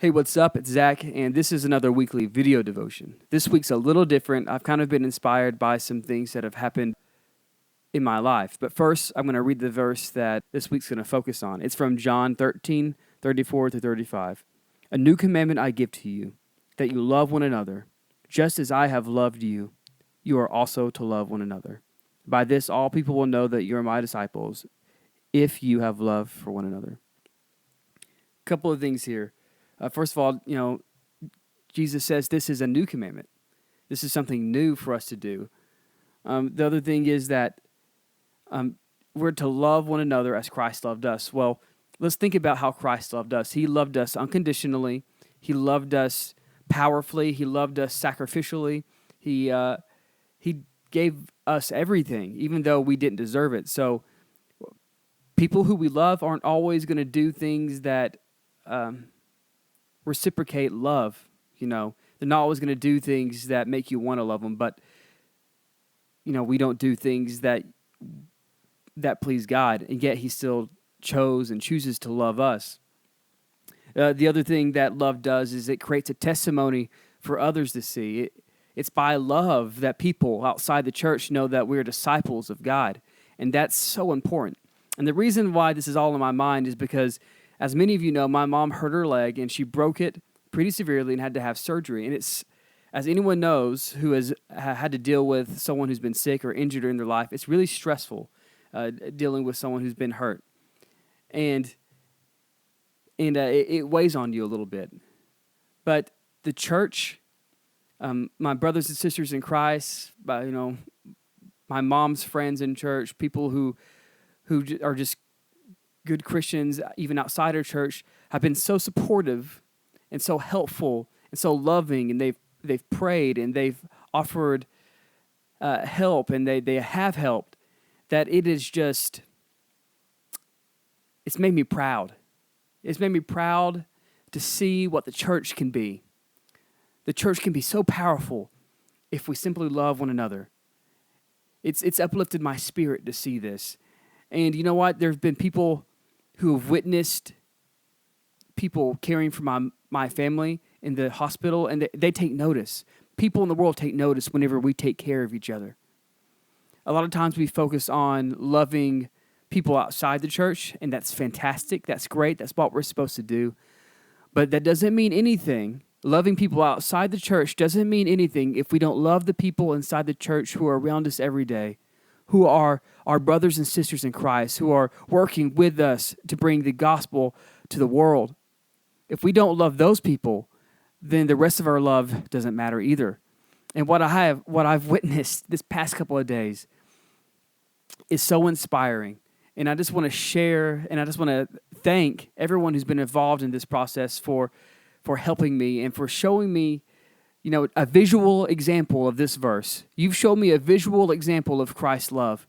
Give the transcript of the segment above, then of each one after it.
Hey, what's up? It's Zach, and this is another weekly video devotion. This week's a little different. I've kind of been inspired by some things that have happened in my life. But first, I'm going to read the verse that this week's going to focus on. It's from John 13:34 through 35. A new commandment I give to you, that you love one another. Just as I have loved you, you are also to love one another. By this, all people will know that you are my disciples, if you have love for one another. A couple of things here. First of all, Jesus says this is a new commandment. This is something new for us to do. The other thing is that we're to love one another as Christ loved us. Well, let's think about how Christ loved us. He loved us unconditionally. He loved us powerfully. He loved us sacrificially. He gave us everything, even though we didn't deserve it. So people who we love aren't always going to do things that reciprocate love. They're not always going to do things that make you want to love them, but we don't do things that please God, and yet he still chose and chooses to love us. The other thing that love does is it creates a testimony for others to see. It's by love that people outside the church know that we're disciples of God, and that's so important. And the reason why this is all in my mind is because, as many of you know, my mom hurt her leg, and she broke it pretty severely and had to have surgery. And it's, as anyone knows who has had to deal with someone who's been sick or injured in their life, it's really stressful dealing with someone who's been hurt. And it weighs on you a little bit. But the church, my brothers and sisters in Christ, my mom's friends in church, people who are just good Christians, even outside our church, have been so supportive and so helpful and so loving, and they've prayed and they've offered help, and they have helped, that it's made me proud. It's made me proud to see what the church can be. The church can be so powerful if we simply love one another. It's uplifted my spirit to see this. And you know what? There have been people who have witnessed people caring for my family in the hospital, and they take notice. People in the world take notice whenever we take care of each other. A lot of times we focus on loving people outside the church, and that's fantastic. That's great. That's what we're supposed to do. But that doesn't mean anything. Loving people outside the church doesn't mean anything if we don't love the people inside the church who are around us every day, who are our brothers and sisters in Christ, who are working with us to bring the gospel to the world. If we don't love those people, then the rest of our love doesn't matter either. And what I've witnessed this past couple of days is so inspiring. And I just want to share, and I just want to thank everyone who's been involved in this process for helping me and for showing me, a visual example of this verse. You've shown me a visual example of Christ's love.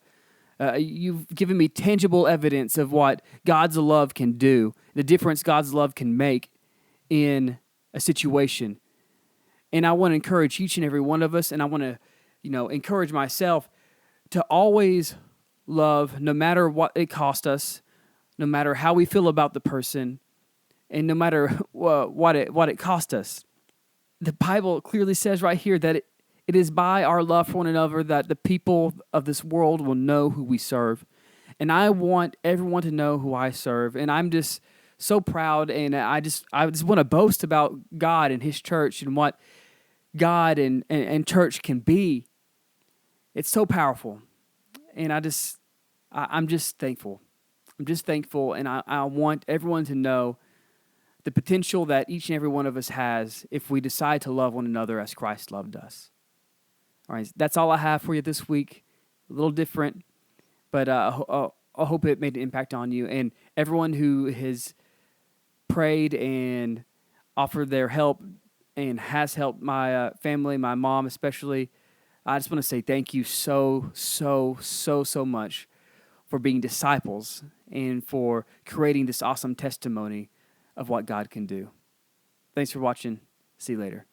You've given me tangible evidence of what God's love can do, the difference God's love can make in a situation. And I want to encourage each and every one of us, and I want to, encourage myself to always love, no matter what it cost us, no matter how we feel about the person, and no matter what it cost us. The Bible clearly says right here that it is by our love for one another that the people of this world will know who we serve. And I want everyone to know who I serve. And I'm just so proud, and I just want to boast about God and his church and what God and church can be. It's so powerful. And I'm just thankful. I'm just thankful, and I want everyone to know the potential that each and every one of us has if we decide to love one another as Christ loved us. All right, that's all I have for you this week. A little different, but I hope it made an impact on you. And everyone who has prayed and offered their help and has helped my family, my mom especially, I just want to say thank you so much for being disciples and for creating this awesome testimony of what God can do. Thanks for watching. See you later.